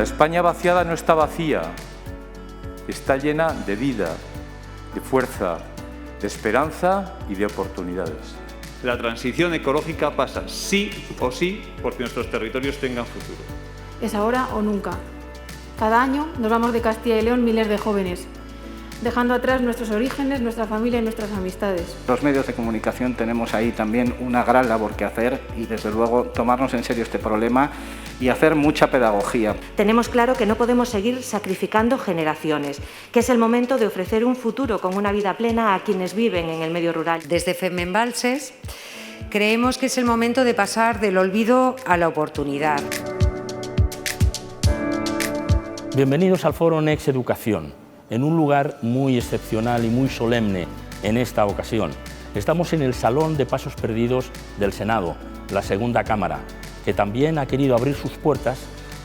La España vaciada no está vacía, está llena de vida, de fuerza, de esperanza y de oportunidades. La transición ecológica pasa sí o sí porque nuestros territorios tengan futuro. Es ahora o nunca. Cada año nos vamos de Castilla y León miles de jóvenes, dejando atrás nuestros orígenes, nuestra familia y nuestras amistades. Los medios de comunicación tenemos ahí también una gran labor que hacer y desde luego tomarnos en serio este problema y hacer mucha pedagogía. Tenemos claro que no podemos seguir sacrificando generaciones, que es el momento de ofrecer un futuro con una vida plena a quienes viven en el medio rural. Desde Femenbalses creemos que es el momento de pasar del olvido a la oportunidad. Bienvenidos al Foro Next Educación, en un lugar muy excepcional y muy solemne en esta ocasión. Estamos en el Salón de Pasos Perdidos del Senado, la segunda Cámara, que también ha querido abrir sus puertas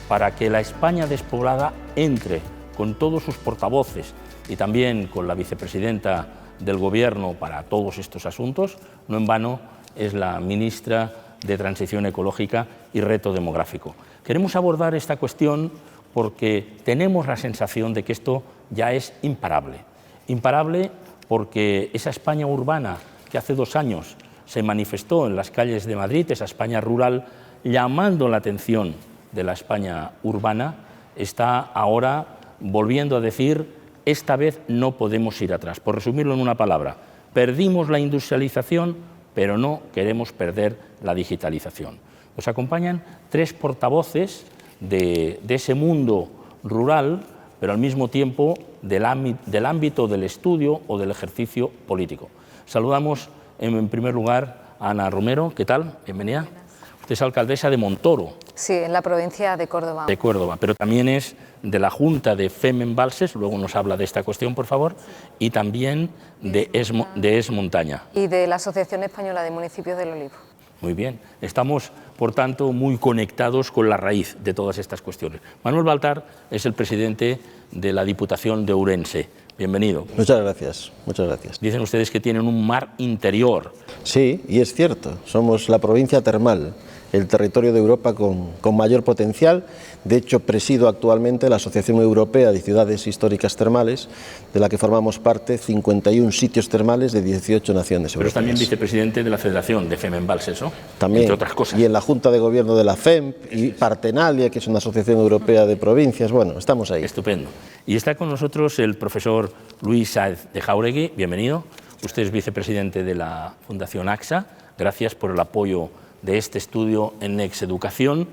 para que la España despoblada entre con todos sus portavoces y también con la vicepresidenta del Gobierno para todos estos asuntos. No en vano es la ministra de Transición Ecológica y Reto Demográfico. Queremos abordar esta cuestión porque tenemos la sensación de que esto ya es imparable. Imparable porque esa España urbana que hace 2 años se manifestó en las calles de Madrid, esa España rural, llamando la atención de la España urbana, está ahora volviendo a decir: esta vez no podemos ir atrás. Por resumirlo en una palabra, perdimos la industrialización, pero no queremos perder la digitalización. Nos acompañan 3 portavoces de ese mundo rural, pero al mismo tiempo del ámbito del estudio o del ejercicio político. Saludamos en primer lugar a Ana Romero. ¿Qué tal? Bienvenida. Usted es alcaldesa de Montoro. Sí, en la provincia de Córdoba. De Córdoba, pero también es de la Junta de Femenbalses, luego nos habla de esta cuestión, por favor, y también de Es Montaña. Y de la Asociación Española de Municipios del Olivo. Muy bien, estamos, por tanto, muy conectados con la raíz de todas estas cuestiones. Manuel Baltar es el presidente de la Diputación de Ourense. Bienvenido. Muchas gracias, muchas gracias. Dicen ustedes que tienen un mar interior. Sí, y es cierto, somos la provincia termal, el territorio de Europa con mayor potencial. De hecho, presido actualmente la Asociación Europea de Ciudades Históricas Termales, de la que formamos parte 51 sitios termales de 18 naciones europeas. Pero es también vicepresidente de la Federación de Femenbalses, ¿no? También, entre otras cosas. Y en la Junta de Gobierno de la FEMP y Partenalia, que es una asociación europea de provincias. Bueno, estamos ahí. Estupendo. Y está con nosotros el profesor Luis Sáez de Jáuregui. Bienvenido. Usted es vicepresidente de la Fundación AXA. Gracias por el apoyo de este estudio en Next Educación.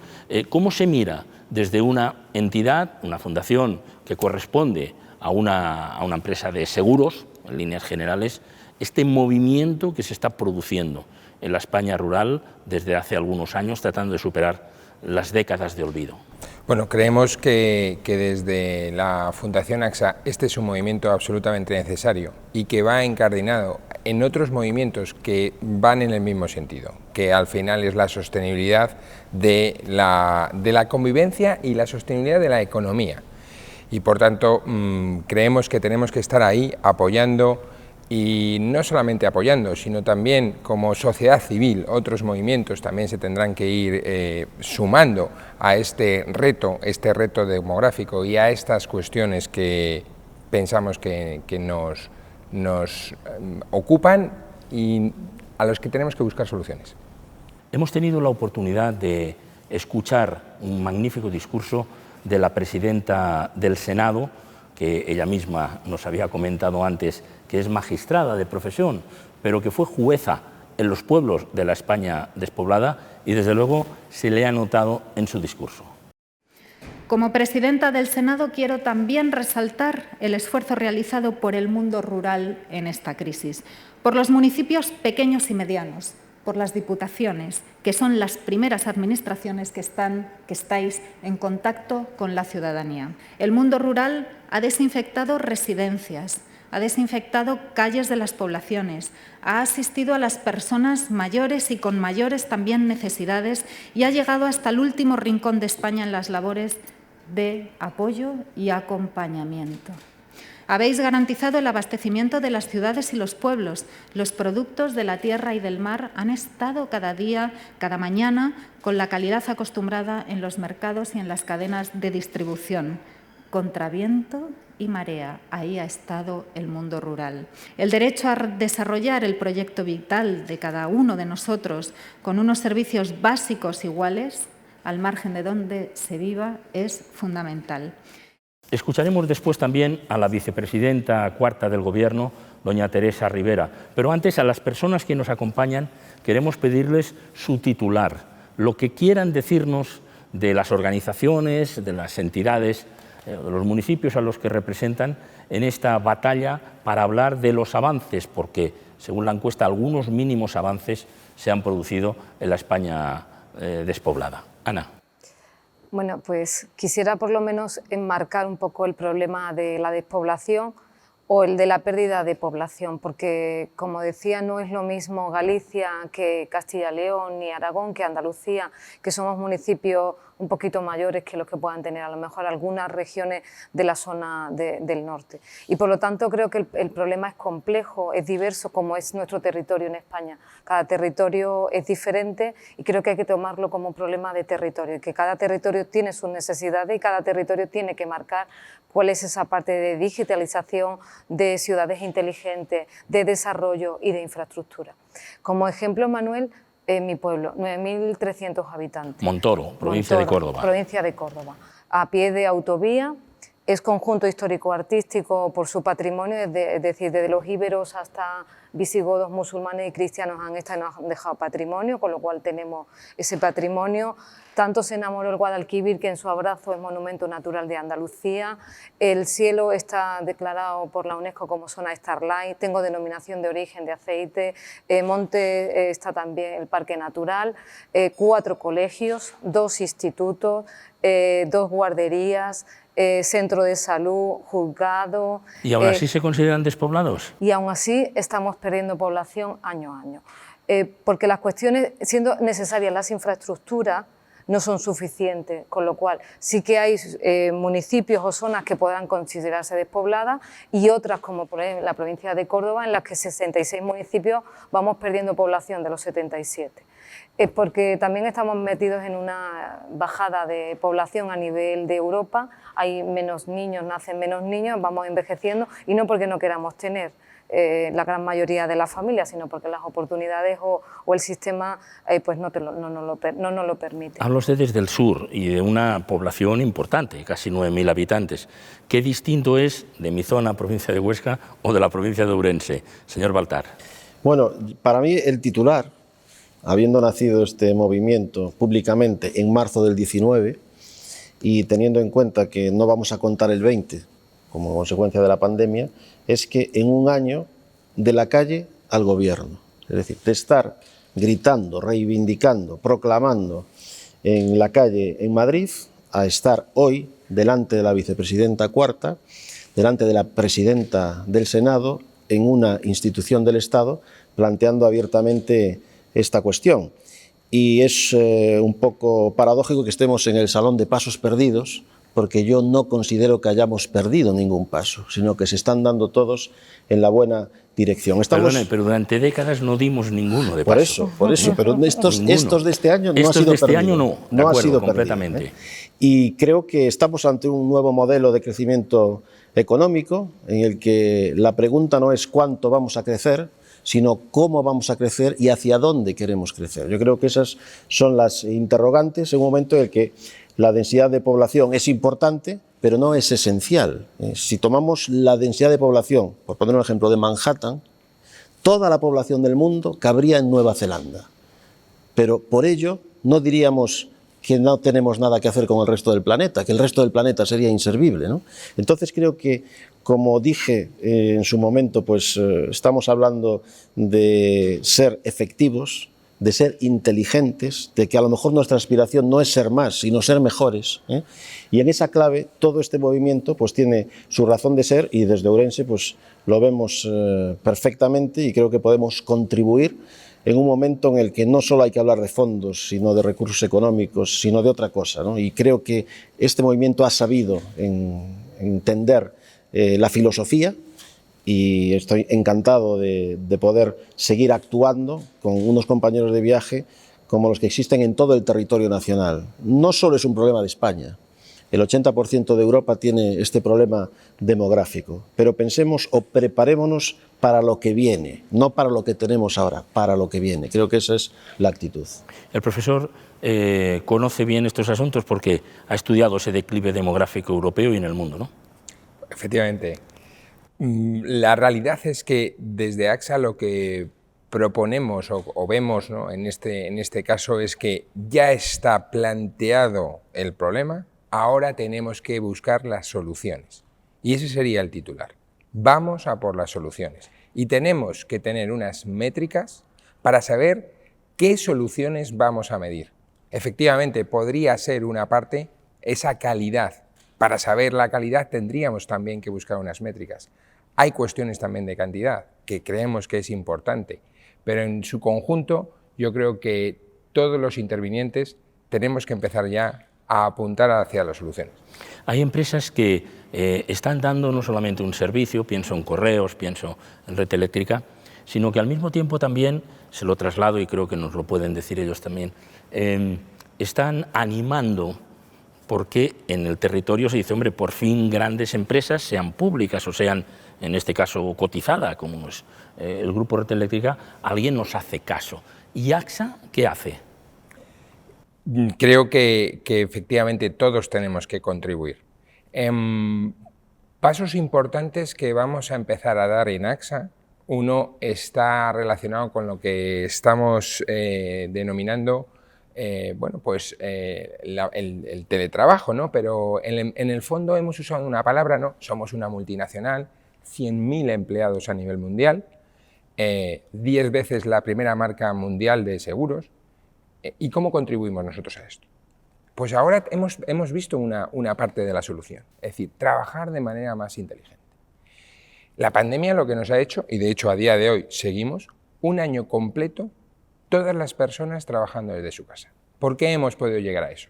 ¿Cómo se mira desde una entidad, una fundación que corresponde a una empresa de seguros, en líneas generales, este movimiento que se está produciendo en la España rural desde hace algunos años, tratando de superar las décadas de olvido? Bueno, creemos que desde la Fundación AXA este es un movimiento absolutamente necesario y que va encardinado en otros movimientos que van en el mismo sentido, que al final es la sostenibilidad de la convivencia y la sostenibilidad de la economía. Y por tanto creemos que tenemos que estar ahí apoyando, y no solamente apoyando, sino también como sociedad civil, otros movimientos también se tendrán que ir sumando a este reto demográfico y a estas cuestiones que pensamos que nos ocupan y a los que tenemos que buscar soluciones. Hemos tenido la oportunidad de escuchar un magnífico discurso de la presidenta del Senado, que ella misma nos había comentado antes que es magistrada de profesión, pero que fue jueza en los pueblos de la España despoblada y desde luego se le ha notado en su discurso. Como presidenta del Senado quiero también resaltar el esfuerzo realizado por el mundo rural en esta crisis, por los municipios pequeños y medianos, por las diputaciones, que son las primeras administraciones que estáis en contacto con la ciudadanía. El mundo rural ha desinfectado residencias, ha desinfectado calles de las poblaciones, ha asistido a las personas mayores y con mayores también necesidades y ha llegado hasta el último rincón de España en las labores de apoyo y acompañamiento. Habéis garantizado el abastecimiento de las ciudades y los pueblos. Los productos de la tierra y del mar han estado cada día, cada mañana, con la calidad acostumbrada en los mercados y en las cadenas de distribución. Contra viento y marea, ahí ha estado el mundo rural. El derecho a desarrollar el proyecto vital de cada uno de nosotros con unos servicios básicos iguales, al margen de donde se viva, es fundamental. Escucharemos después también a la vicepresidenta cuarta del Gobierno, doña Teresa Rivera. Pero antes, a las personas que nos acompañan, queremos pedirles su titular, lo que quieran decirnos de las organizaciones, de las entidades, de los municipios a los que representan en esta batalla para hablar de los avances, porque, según la encuesta, algunos mínimos avances se han producido en la España despoblada. Ana. Bueno, pues quisiera por lo menos enmarcar un poco el problema de la despoblación o el de la pérdida de población, porque, como decía, no es lo mismo Galicia que Castilla y León, ni Aragón que Andalucía, que somos municipios un poquito mayores que los que puedan tener a lo mejor algunas regiones de la zona del norte. Y por lo tanto creo que el problema es complejo, es diverso, como es nuestro territorio en España. Cada territorio es diferente y creo que hay que tomarlo como un problema de territorio, que cada territorio tiene sus necesidades y cada territorio tiene que marcar cuál es esa parte de digitalización, de ciudades inteligentes, de desarrollo y de infraestructura. Como ejemplo, Manuel, en mi pueblo, 9.300 habitantes. Montoro, provincia de Córdoba. Provincia de Córdoba. A pie de autovía, es conjunto histórico-artístico por su patrimonio, es decir, desde los íberos hasta visigodos, musulmanes y cristianos han dejado patrimonio, con lo cual tenemos ese patrimonio. Tanto se enamoró el Guadalquivir que en su abrazo es Monumento Natural de Andalucía. El cielo está declarado por la UNESCO como zona Starlight, tengo denominación de origen de aceite, Monte está también el Parque Natural, 4 colegios, 2 institutos, 2 guarderías, centro de salud, juzgado. ¿Y aún así se consideran despoblados? Y aún así estamos perdiendo población año a año. Porque las cuestiones, siendo necesarias las infraestructuras, no son suficientes, con lo cual sí que hay municipios o zonas que podrán considerarse despobladas y otras, como por ejemplo la provincia de Córdoba, en las que 66 municipios vamos perdiendo población de los 77. Es porque también estamos metidos en una bajada de población a nivel de Europa, hay menos niños, nacen menos niños, vamos envejeciendo y no porque no queramos tener la gran mayoría de las familias, sino porque las oportunidades o el sistema pues no nos lo permite. Habla usted desde el sur y de una población importante, casi 9.000 habitantes. ¿Qué distinto es de mi zona, provincia de Huesca, o de la provincia de Ourense? Señor Baltar. Bueno, para mí el titular, habiendo nacido este movimiento públicamente en marzo del 19 y teniendo en cuenta que no vamos a contar el 20 como consecuencia de la pandemia, es que en un año de la calle al gobierno, es decir, de estar gritando, reivindicando, proclamando en la calle en Madrid, a estar hoy delante de la vicepresidenta cuarta, delante de la presidenta del Senado, en una institución del Estado, planteando abiertamente esta cuestión. Y es un poco paradójico que estemos en el salón de pasos perdidos, porque yo no considero que hayamos perdido ningún paso, sino que se están dando todos en la buena dirección. Perdone, pero durante décadas no dimos ninguno de paso. Por eso, pero estos de este año no ha sido perdido. No ha sido completamente. Y creo que estamos ante un nuevo modelo de crecimiento económico, en el que la pregunta no es cuánto vamos a crecer, sino cómo vamos a crecer y hacia dónde queremos crecer. Yo creo que esas son las interrogantes en un momento en el que la densidad de población es importante, pero no es esencial. Si tomamos la densidad de población, por poner un ejemplo, de Manhattan, toda la población del mundo cabría en Nueva Zelanda. Pero por ello no diríamos que no tenemos nada que hacer con el resto del planeta, que el resto del planeta sería inservible, ¿no? Entonces creo que, como dije en su momento, pues estamos hablando de ser efectivos, de ser inteligentes, de que a lo mejor nuestra aspiración no es ser más, sino ser mejores, ¿eh? Y en esa clave todo este movimiento pues tiene su razón de ser y desde Ourense pues lo vemos perfectamente y creo que podemos contribuir en un momento en el que no solo hay que hablar de fondos, sino de recursos económicos, sino de otra cosa, ¿no? Y creo que este movimiento ha sabido entender la filosofía, y estoy encantado de poder seguir actuando con unos compañeros de viaje como los que existen en todo el territorio nacional. No solo es un problema de España, el 80% de Europa tiene este problema demográfico, pero pensemos o preparémonos para lo que viene, no para lo que tenemos ahora, para lo que viene. Creo que esa es la actitud. El profesor conoce bien estos asuntos porque ha estudiado ese declive demográfico europeo y en el mundo, ¿no? Efectivamente. La realidad es que desde AXA lo que proponemos o vemos, ¿no?, en este caso es que ya está planteado el problema, ahora tenemos que buscar las soluciones. Y ese sería el titular. Vamos a por las soluciones. Y tenemos que tener unas métricas para saber qué soluciones vamos a medir. Efectivamente, podría ser una parte esa calidad. Para saber la calidad tendríamos también que buscar unas métricas. Hay cuestiones también de cantidad, que creemos que es importante, pero en su conjunto yo creo que todos los intervinientes tenemos que empezar ya a apuntar hacia las soluciones. Hay empresas que están dando no solamente un servicio, pienso en correos, pienso en red eléctrica, sino que al mismo tiempo también, se lo traslado y creo que nos lo pueden decir ellos también, están animando porque en el territorio se dice, hombre, por fin grandes empresas, sean públicas o sean, en este caso, cotizada, como es el Grupo Red Eléctrica, alguien nos hace caso. ¿Y AXA qué hace? Creo que efectivamente todos tenemos que contribuir. Pasos importantes que vamos a empezar a dar en AXA, uno está relacionado con lo que estamos denominando el teletrabajo, ¿no? Pero en el fondo hemos usado una palabra, ¿no? Somos una multinacional, 100.000 empleados a nivel mundial, 10 veces la primera marca mundial de seguros. ¿Y cómo contribuimos nosotros a esto? Pues ahora hemos visto una parte de la solución, es decir, trabajar de manera más inteligente. La pandemia lo que nos ha hecho, y de hecho a día de hoy seguimos, un año completo, todas las personas trabajando desde su casa. ¿Por qué hemos podido llegar a eso?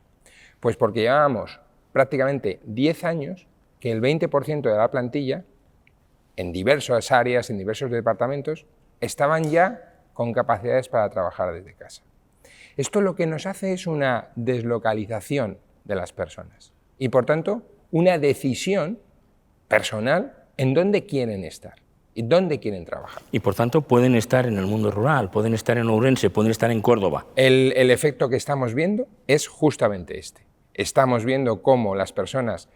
Pues porque llevábamos prácticamente 10 años que el 20% de la plantilla, en diversas áreas, en diversos departamentos, estaban ya con capacidades para trabajar desde casa. Esto lo que nos hace es una deslocalización de las personas y, por tanto, una decisión personal en dónde quieren estar y dónde quieren trabajar. Y, por tanto, pueden estar en el mundo rural, pueden estar en Ourense, pueden estar en Córdoba. El efecto que estamos viendo es justamente este. Estamos viendo cómo las personas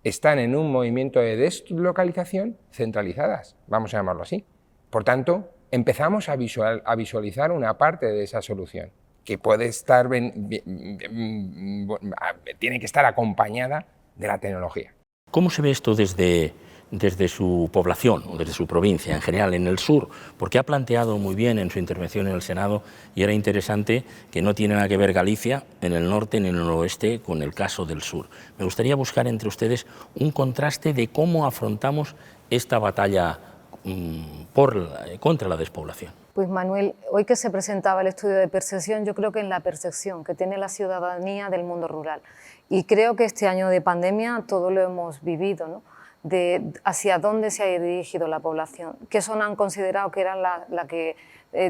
están en un movimiento de deslocalización centralizadas, vamos a llamarlo así. Por tanto, empezamos a visualizar una parte de esa solución, que puede estar tiene que estar acompañada de la tecnología. ¿Cómo se ve esto desde su población o desde su provincia en general, en el sur? Porque ha planteado muy bien en su intervención en el Senado, y era interesante, que no tiene nada que ver Galicia en el norte ni en el oeste con el caso del sur. Me gustaría buscar entre ustedes un contraste de cómo afrontamos esta batalla contra la despoblación. Pues Manuel, hoy que se presentaba el estudio de percepción, yo creo que en la percepción que tiene la ciudadanía del mundo rural. Y creo que este año de pandemia todo lo hemos vivido, ¿no? De hacia dónde se ha dirigido la población, qué zona han considerado que era la que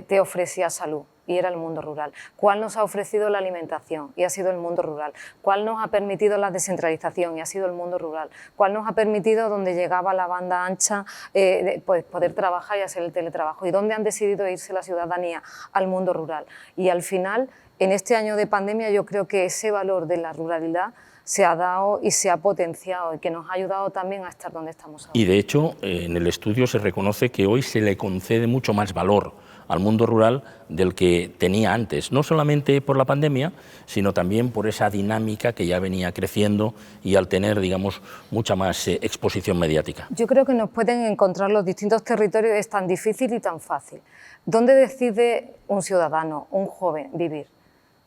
te ofrecía salud, y era el mundo rural. ¿Cuál nos ha ofrecido la alimentación? Y ha sido el mundo rural. ¿Cuál nos ha permitido la descentralización? Y ha sido el mundo rural. ¿Cuál nos ha permitido, donde llegaba la banda ancha, pues poder trabajar y hacer el teletrabajo? ¿Y dónde han decidido irse la ciudadanía? Al mundo rural. Y al final, en este año de pandemia, yo creo que ese valor de la ruralidad se ha dado y se ha potenciado, y que nos ha ayudado también a estar donde estamos ahora. Y de hecho, en el estudio se reconoce que hoy se le concede mucho más valor al mundo rural del que tenía antes, no solamente por la pandemia, sino también por esa dinámica que ya venía creciendo y al tener, digamos, mucha más exposición mediática. Yo creo que nos pueden encontrar los distintos territorios, es tan difícil y tan fácil. ¿Dónde decide un ciudadano, un joven, vivir?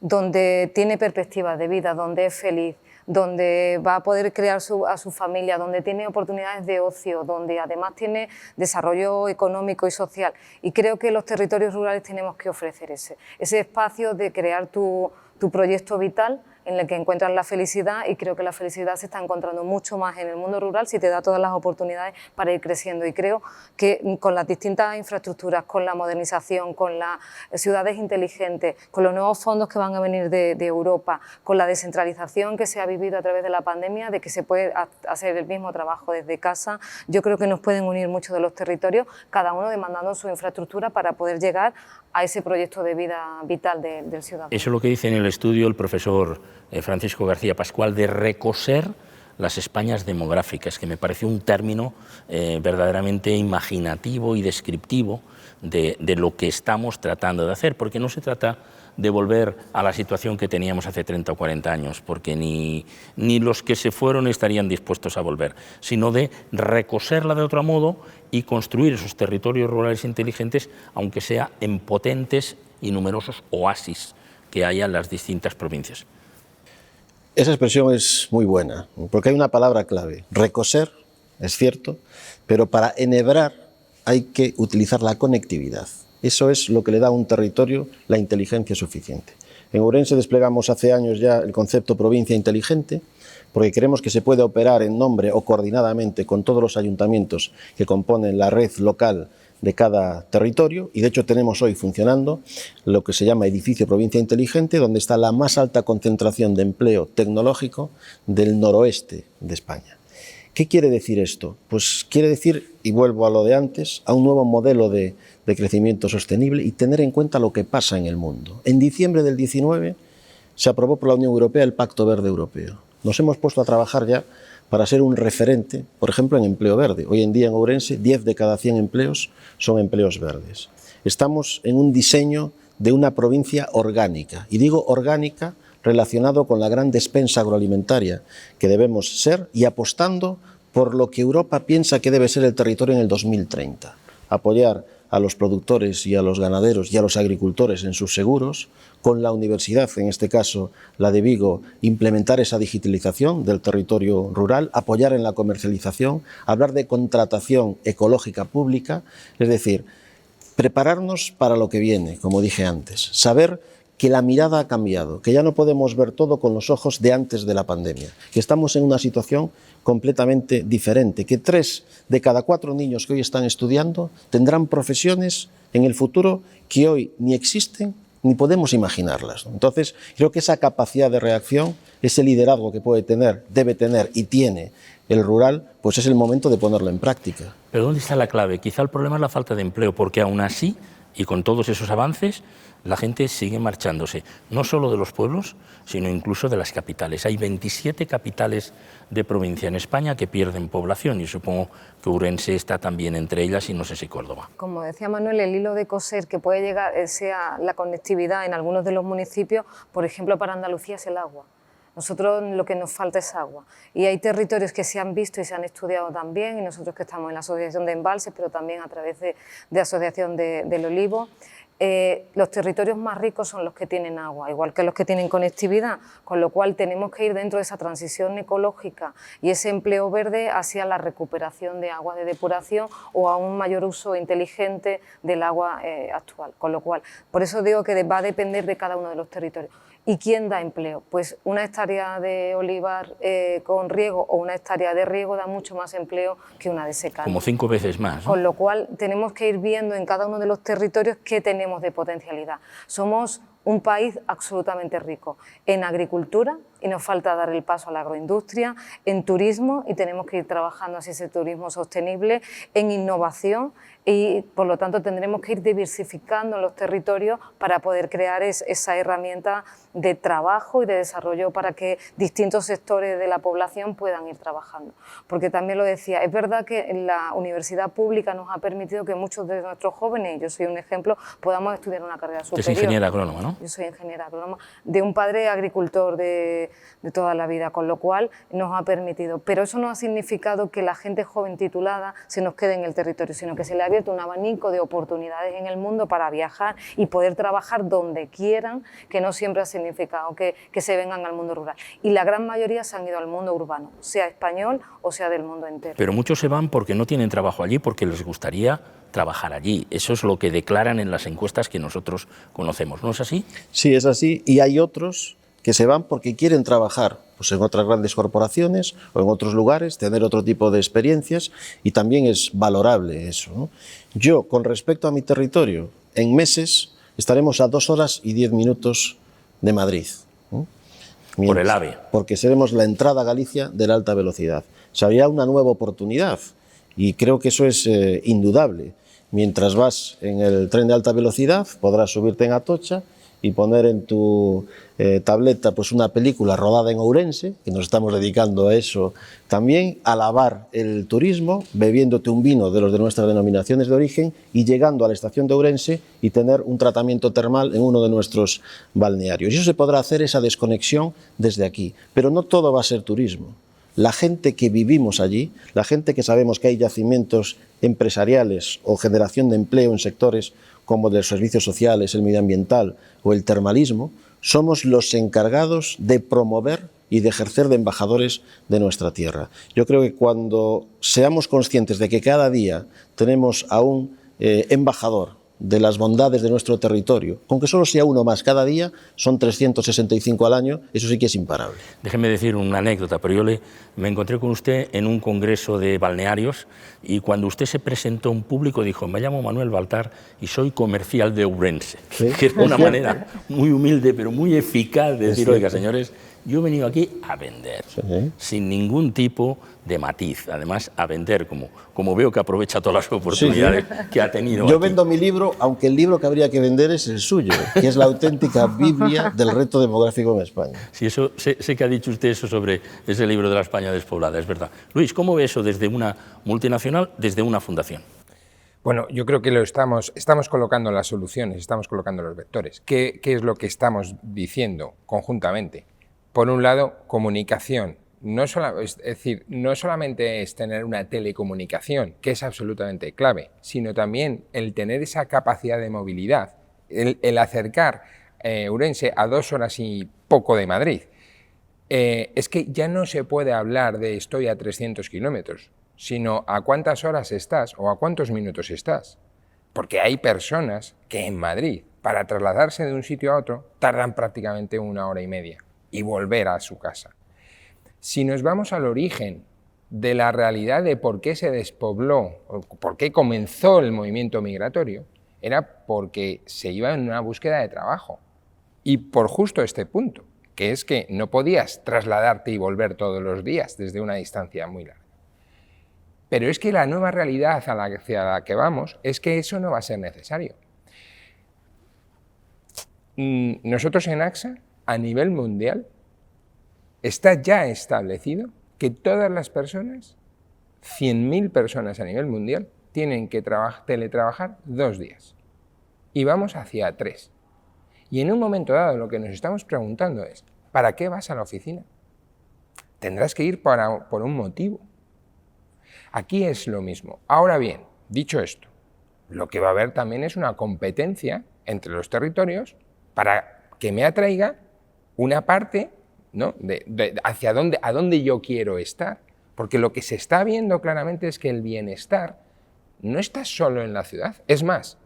Donde tiene perspectivas de vida, donde es feliz, donde va a poder crear a su familia, donde tiene oportunidades de ocio, donde además tiene desarrollo económico y social. Y creo que los territorios rurales tenemos que ofrecer ese espacio de crear tu proyecto vital en el que encuentran la felicidad, y creo que la felicidad se está encontrando mucho más en el mundo rural si te da todas las oportunidades para ir creciendo. Y creo que con las distintas infraestructuras, con la modernización, con las ciudades inteligentes, con los nuevos fondos que van a venir de Europa, con la descentralización que se ha vivido a través de la pandemia, de que se puede hacer el mismo trabajo desde casa, yo creo que nos pueden unir muchos de los territorios, cada uno demandando su infraestructura para poder llegar a ese proyecto de vida vital del ciudadano. Eso es lo que dice en el estudio el profesor Francisco García Pascual, de recoser las Españas demográficas, que me parece un término verdaderamente imaginativo y descriptivo de lo que estamos tratando de hacer, porque no se trata de volver a la situación que teníamos hace 30 o 40 años, porque ni los que se fueron estarían dispuestos a volver, sino de recoserla de otro modo y construir esos territorios rurales inteligentes, aunque sea en potentes y numerosos oasis que haya en las distintas provincias. Esa expresión es muy buena, porque hay una palabra clave, recoser, es cierto, pero para enhebrar hay que utilizar la conectividad. Eso es lo que le da a un territorio la inteligencia suficiente. En Ourense desplegamos hace años ya el concepto provincia inteligente, porque creemos que se puede operar en nombre o coordinadamente con todos los ayuntamientos que componen la red local de cada territorio, y de hecho tenemos hoy funcionando lo que se llama edificio provincia inteligente, donde está la más alta concentración de empleo tecnológico del noroeste de España. ¿Qué quiere decir esto? Pues quiere decir, y vuelvo a lo de antes, a un nuevo modelo de crecimiento sostenible y tener en cuenta lo que pasa en el mundo. En diciembre del 19 se aprobó por la Unión Europea el Pacto Verde Europeo. Nos hemos puesto a trabajar ya para ser un referente, por ejemplo, en empleo verde. Hoy en día en Ourense, 10 de cada 100 empleos son empleos verdes. Estamos en un diseño de una provincia orgánica, y digo orgánica relacionado con la gran despensa agroalimentaria que debemos ser, y apostando por lo que Europa piensa que debe ser el territorio en el 2030. Apoyar a los productores y a los ganaderos y a los agricultores en sus seguros, con la universidad, en este caso la de Vigo, implementar esa digitalización del territorio rural, apoyar en la comercialización, hablar de contratación ecológica pública, es decir, prepararnos para lo que viene, como dije antes, saber que la mirada ha cambiado, que ya no podemos ver todo con los ojos de antes de la pandemia, que estamos en una situación completamente diferente, que 3 de cada 4 niños que hoy están estudiando tendrán profesiones en el futuro que hoy ni existen ni podemos imaginarlas. Entonces, creo que esa capacidad de reacción, ese liderazgo que puede tener, debe tener y tiene el rural, pues es el momento de ponerlo en práctica. Pero ¿dónde está la clave? Quizá el problema es la falta de empleo, porque aún así, y con todos esos avances, la gente sigue marchándose, no solo de los pueblos, sino incluso de las capitales. Hay 27 capitales de provincia en España que pierden población, y supongo que Ourense está también entre ellas, y no sé si Córdoba. Como decía Manuel, el hilo de coser que puede llegar sea la conectividad en algunos de los municipios, por ejemplo, para Andalucía es el agua. Nosotros lo que nos falta es agua, y hay territorios que se han visto y se han estudiado también, y nosotros que estamos en la Asociación de Embalses, pero también a través de Asociación del Olivo, los territorios más ricos son los que tienen agua, igual que los que tienen conectividad, con lo cual tenemos que ir dentro de esa transición ecológica y ese empleo verde hacia la recuperación de agua de depuración o a un mayor uso inteligente del agua actual, con lo cual, por eso digo que va a depender de cada uno de los territorios. ¿Y quién da empleo? Pues una hectárea de olivar con riego o una hectárea de riego da mucho más empleo que una de secano. Como 5 veces más, ¿no? Con lo cual tenemos que ir viendo en cada uno de los territorios qué tenemos de potencialidad. Somos un país absolutamente rico en agricultura y nos falta dar el paso a la agroindustria, en turismo, y tenemos que ir trabajando hacia ese turismo sostenible, en innovación, y por lo tanto tendremos que ir diversificando los territorios para poder crear esa herramienta de trabajo y de desarrollo para que distintos sectores de la población puedan ir trabajando. Porque también lo decía, es verdad que la universidad pública nos ha permitido que muchos de nuestros jóvenes, y yo soy un ejemplo, podamos estudiar una carrera superior. Es ingeniera agrónoma, ¿no? Yo soy ingeniera agrónoma, de un padre agricultor de toda la vida, con lo cual nos ha permitido. Pero eso no ha significado que la gente joven titulada se nos quede en el territorio, sino que se le ha abierto un abanico de oportunidades en el mundo para viajar y poder trabajar donde quieran, que no siempre ha significado que se vengan al mundo rural. Y la gran mayoría se han ido al mundo urbano, sea español o sea del mundo entero. Pero muchos se van porque no tienen trabajo allí, porque les gustaría trabajar allí. Eso es lo que declaran en las encuestas que nosotros conocemos, ¿no es así? Sí, es así, y hay otros que se van porque quieren trabajar pues en otras grandes corporaciones o en otros lugares, tener otro tipo de experiencias, y también es valorable eso, ¿no? Yo, con respecto a mi territorio, en meses estaremos a 2 horas y 10 minutos de Madrid, ¿no? Por el AVE. Porque seremos la entrada a Galicia de la alta velocidad. O sea, había una nueva oportunidad y creo que eso es indudable. Mientras vas en el tren de alta velocidad, podrás subirte en Atocha y poner en tu tableta pues una película rodada en Ourense, que nos estamos dedicando a eso también, alabar el turismo, bebiéndote un vino de los de nuestras denominaciones de origen y llegando a la estación de Ourense y tener un tratamiento termal en uno de nuestros balnearios. Y eso se podrá hacer, esa desconexión, desde aquí. Pero no todo va a ser turismo. La gente que vivimos allí, la gente que sabemos que hay yacimientos empresariales o generación de empleo en sectores como de los servicios sociales, el medioambiental o el termalismo, somos los encargados de promover y de ejercer de embajadores de nuestra tierra. Yo creo que cuando seamos conscientes de que cada día tenemos a un embajador de las bondades de nuestro territorio, con que solo sea uno más cada día, son 365 al año, eso sí que es imparable. Déjeme decir una anécdota, pero yo me encontré con usted en un congreso de balnearios y cuando usted se presentó en público dijo: me llamo Manuel Baltar y soy comercial de Ourense, ¿sí? Que es una manera muy humilde pero muy eficaz de decir: oiga, señores, yo he venido aquí a vender, sí, sin ningún tipo de matiz, además a vender, como veo que aprovecha todas las oportunidades que ha tenido. Yo vendo mi libro, aunque el libro que habría que vender es el suyo, que es la auténtica Biblia del reto demográfico en España. Sí, eso, sé que ha dicho usted eso sobre ese libro de la España despoblada, es verdad. Luis, ¿cómo ve eso desde una multinacional, desde una fundación? Bueno, yo creo que estamos colocando las soluciones, estamos colocando los vectores. ¿Qué es lo que estamos diciendo conjuntamente? Por un lado, comunicación. No solamente es tener una telecomunicación, que es absolutamente clave, sino también el tener esa capacidad de movilidad, el acercar Ourense a 2 horas y poco de Madrid. Es que ya no se puede hablar de estoy a 300 kilómetros, sino a cuántas horas estás o a cuántos minutos estás. Porque hay personas que en Madrid, para trasladarse de un sitio a otro, tardan prácticamente 1 hora y media y volver a su casa. Si nos vamos al origen de la realidad de por qué se despobló, o por qué comenzó el movimiento migratorio, era porque se iba en una búsqueda de trabajo. Y por justo este punto, que es que no podías trasladarte y volver todos los días desde una distancia muy larga. Pero es que la nueva realidad hacia la que vamos es que eso no va a ser necesario. Nosotros en AXA, a nivel mundial, está ya establecido que todas las personas, 100.000 personas a nivel mundial, tienen que teletrabajar 2 días. Y vamos hacia 3. Y en un momento dado lo que nos estamos preguntando es, ¿para qué vas a la oficina? Tendrás que ir por un motivo. Aquí es lo mismo. Ahora bien, dicho esto, lo que va a haber también es una competencia entre los territorios para que me atraiga una parte, ¿no?, a dónde yo quiero estar. Porque lo que se está viendo claramente es que el bienestar no está solo en la ciudad. Es más,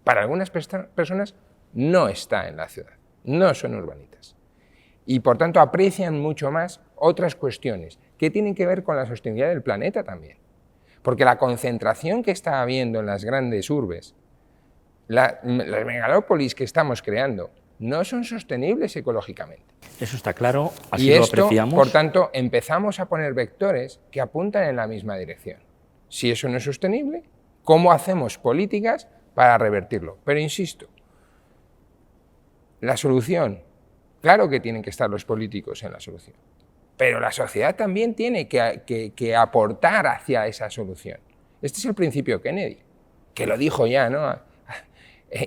para algunas personas no está en la ciudad, no son urbanitas. Y por tanto aprecian mucho más otras cuestiones que tienen que ver con la sostenibilidad del planeta también. Porque la concentración que está habiendo en las grandes urbes, las megalópolis que estamos creando, no son sostenibles ecológicamente. Eso está claro, así y lo esto, apreciamos. Por tanto, empezamos a poner vectores que apuntan en la misma dirección. Si eso no es sostenible, ¿cómo hacemos políticas para revertirlo? Pero insisto, la solución, claro que tienen que estar los políticos en la solución, pero la sociedad también tiene que aportar hacia esa solución. Este es el principio Kennedy, que lo dijo ya, ¿no?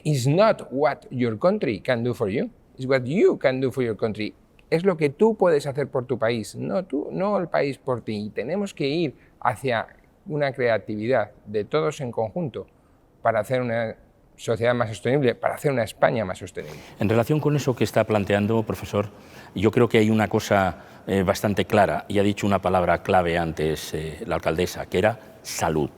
It's not what your country can do for you, it's what you can do for your country. Es lo que tú puedes hacer por tu país, no el país por ti. Y tenemos que ir hacia una creatividad de todos en conjunto para hacer una sociedad más sostenible, para hacer una España más sostenible. En relación con eso que está planteando, profesor, yo creo que hay una cosa bastante clara, y ha dicho una palabra clave antes la alcaldesa, que era salud.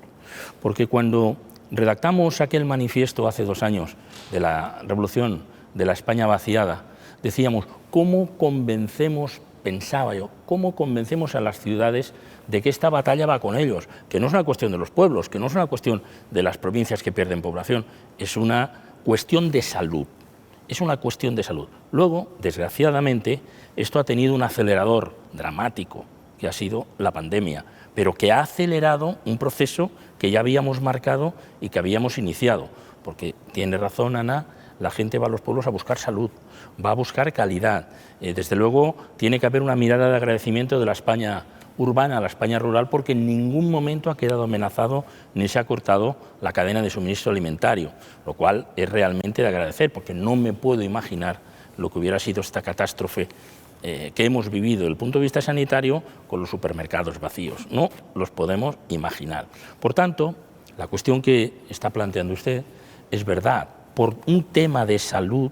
Porque cuando redactamos aquel manifiesto hace 2 años de la revolución de la España vaciada, decíamos, ¿cómo convencemos, pensaba yo, cómo convencemos a las ciudades de que esta batalla va con ellos? Que no es una cuestión de los pueblos, que no es una cuestión de las provincias que pierden población, es una cuestión de salud. Es una cuestión de salud. Luego, desgraciadamente, esto ha tenido un acelerador dramático, que ha sido la pandemia, pero que ha acelerado un proceso que ya habíamos marcado y que habíamos iniciado. Porque tiene razón, Ana, la gente va a los pueblos a buscar salud, va a buscar calidad. Desde luego, tiene que haber una mirada de agradecimiento de la España urbana a la España rural, porque en ningún momento ha quedado amenazado ni se ha cortado la cadena de suministro alimentario, lo cual es realmente de agradecer, porque no me puedo imaginar lo que hubiera sido esta catástrofe que hemos vivido desde el punto de vista sanitario con los supermercados vacíos. No los podemos imaginar. Por tanto, la cuestión que está planteando usted es verdad. Por un tema de salud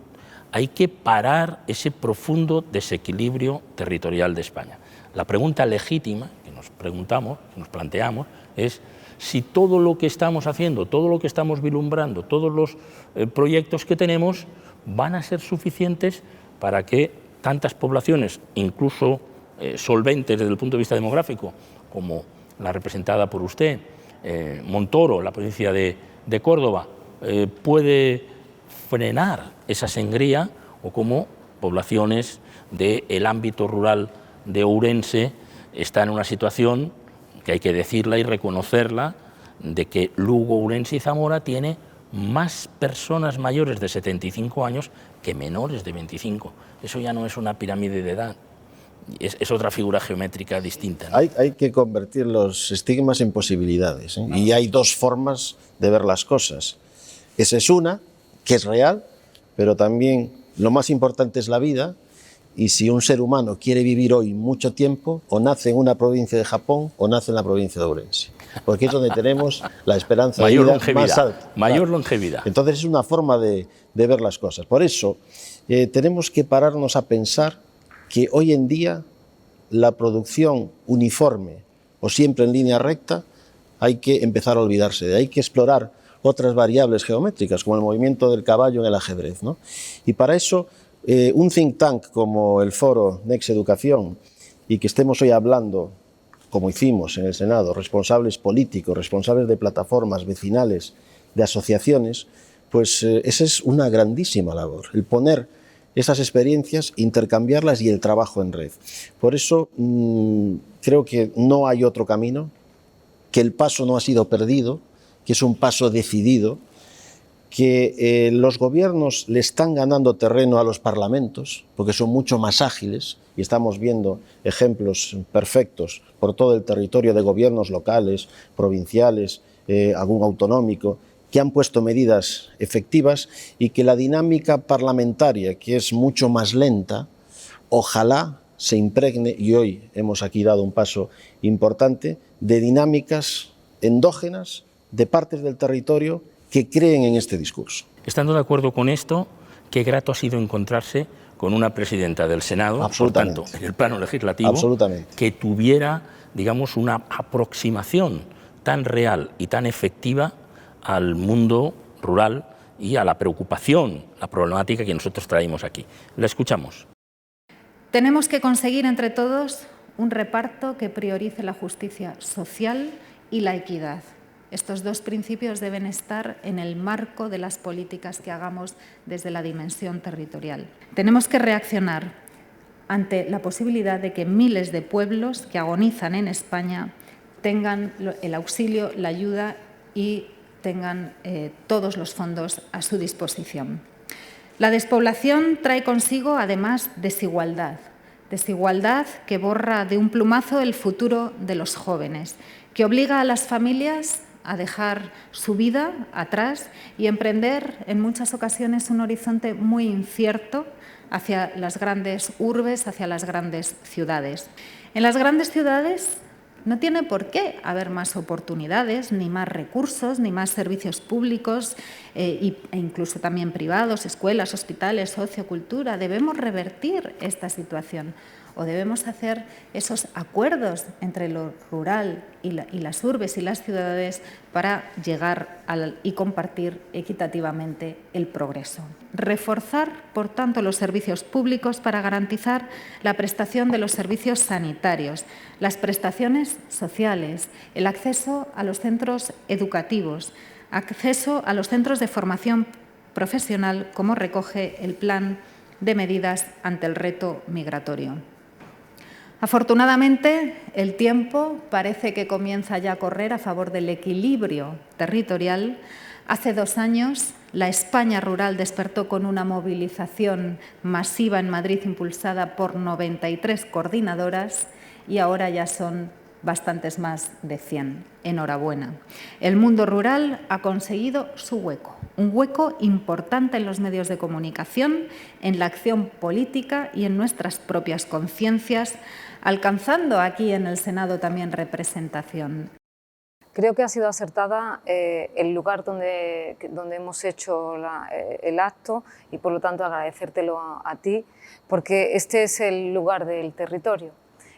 hay que parar ese profundo desequilibrio territorial de España. La pregunta legítima que nos preguntamos, que nos planteamos, es si todo lo que estamos haciendo, todo lo que estamos vislumbrando, todos los proyectos que tenemos van a ser suficientes para que tantas poblaciones, incluso solventes desde el punto de vista demográfico, como la representada por usted, Montoro, la provincia de Córdoba, puede frenar esa sangría, o como poblaciones del ámbito rural de Ourense están en una situación que hay que decirla y reconocerla, de que Lugo, Ourense y Zamora tiene más personas mayores de 75 años que menores de 25. Eso ya no es una pirámide de edad, es otra figura geométrica distinta, ¿no? Hay que convertir los estigmas en posibilidades, ¿eh? Y hay dos formas de ver las cosas. Esa es una, que es real, pero también lo más importante es la vida, y si un ser humano quiere vivir hoy mucho tiempo, o nace en una provincia de Japón o nace en la provincia de Ourense, porque es donde tenemos la esperanza de vida más alta. Mayor longevidad. Entonces es una forma de ver las cosas. Por eso tenemos que pararnos a pensar que hoy en día la producción uniforme o siempre en línea recta hay que empezar a olvidarse de, hay que explorar otras variables geométricas, como el movimiento del caballo en el ajedrez, ¿no? Y para eso un think tank como el Foro Next Educación, y que estemos hoy hablando, como hicimos en el Senado, responsables políticos, responsables de plataformas vecinales, de asociaciones, pues esa es una grandísima labor, el poner esas experiencias, intercambiarlas y el trabajo en red. Por eso creo que no hay otro camino, que el paso no ha sido perdido, que es un paso decidido, que los gobiernos le están ganando terreno a los parlamentos, porque son mucho más ágiles, y estamos viendo ejemplos perfectos por todo el territorio de gobiernos locales, provinciales, algún autonómico, que han puesto medidas efectivas, y que la dinámica parlamentaria, que es mucho más lenta, ojalá se impregne, y hoy hemos aquí dado un paso importante, de dinámicas endógenas de partes del territorio que creen en este discurso. Estando de acuerdo con esto, qué grato ha sido encontrarse con una presidenta del Senado, por tanto, en el plano legislativo, que tuviera, digamos, una aproximación tan real y tan efectiva al mundo rural y a la preocupación, la problemática que nosotros traemos aquí. La escuchamos. Tenemos que conseguir entre todos un reparto que priorice la justicia social y la equidad. Estos dos principios deben estar en el marco de las políticas que hagamos desde la dimensión territorial. Tenemos que reaccionar ante la posibilidad de que miles de pueblos que agonizan en España tengan el auxilio, la ayuda y tengan todos los fondos a su disposición. La despoblación trae consigo, además, desigualdad que borra de un plumazo el futuro de los jóvenes, que obliga a las familias a dejar su vida atrás y emprender en muchas ocasiones un horizonte muy incierto hacia las grandes urbes, hacia las grandes ciudades. En las grandes ciudades no tiene por qué haber más oportunidades, ni más recursos, ni más servicios públicos e incluso también privados, escuelas, hospitales, sociocultura. Debemos revertir esta situación. o debemos hacer esos acuerdos entre lo rural y las urbes y las ciudades para llegar y compartir equitativamente el progreso. Reforzar, por tanto, los servicios públicos para garantizar la prestación de los servicios sanitarios, las prestaciones sociales, el acceso a los centros educativos, acceso a los centros de formación profesional, como recoge el Plan de Medidas ante el Reto Migratorio. Afortunadamente, el tiempo parece que comienza ya a correr a favor del equilibrio territorial. Hace 2 años, la España rural despertó con una movilización masiva en Madrid impulsada por 93 coordinadoras y ahora ya son bastantes más de 100. Enhorabuena. El mundo rural ha conseguido su hueco, un hueco importante en los medios de comunicación, en la acción política y en nuestras propias conciencias, alcanzando aquí en el Senado también representación. Creo que ha sido acertada el lugar donde hemos hecho el acto y por lo tanto agradecértelo a ti, porque este es el lugar del territorio.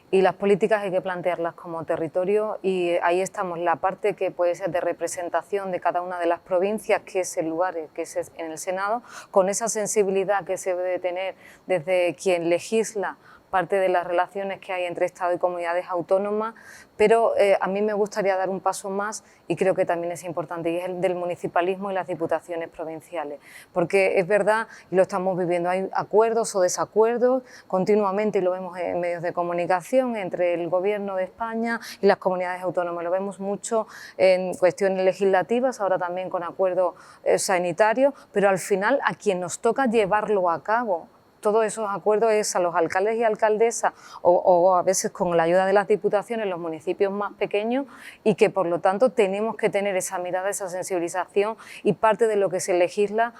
Y las políticas hay que plantearlas como territorio y ahí estamos, la parte que puede ser de representación de cada una de las provincias, que es el lugar que es en el Senado, con esa sensibilidad que se debe tener desde quien legisla parte de las relaciones que hay entre Estado y comunidades autónomas, pero a mí me gustaría dar un paso más y creo que también es importante, y es el del municipalismo y las diputaciones provinciales, porque es verdad, y lo estamos viviendo, hay acuerdos o desacuerdos continuamente, y lo vemos en medios de comunicación, entre el Gobierno de España y las comunidades autónomas, lo vemos mucho en cuestiones legislativas, ahora también con acuerdos sanitarios, pero al final a quien nos toca llevarlo a cabo, todos esos acuerdos es a los alcaldes y alcaldesas o a veces con la ayuda de las diputaciones, los municipios más pequeños, y que por lo tanto tenemos que tener esa mirada, esa sensibilización, y parte de lo que se legisla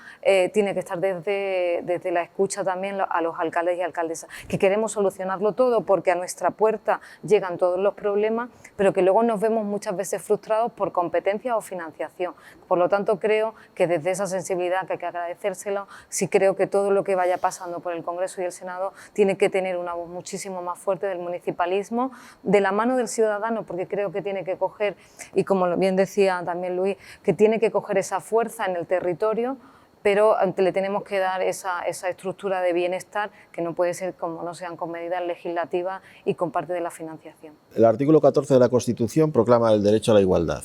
tiene que estar desde la escucha también a los alcaldes y alcaldesas, que queremos solucionarlo todo porque a nuestra puerta llegan todos los problemas, pero que luego nos vemos muchas veces frustrados por competencia o financiación. Por lo tanto creo que desde esa sensibilidad, que hay que agradecérselo, sí creo que todo lo que vaya pasando por el Congreso y el Senado tiene que tener una voz muchísimo más fuerte del municipalismo, de la mano del ciudadano, porque creo que tiene que coger, y como bien decía también Luis, que tiene que coger esa fuerza en el territorio, pero le tenemos que dar esa estructura de bienestar que no puede ser como no sean con medidas legislativas y con parte de la financiación. El artículo 14 de la Constitución proclama el derecho a la igualdad.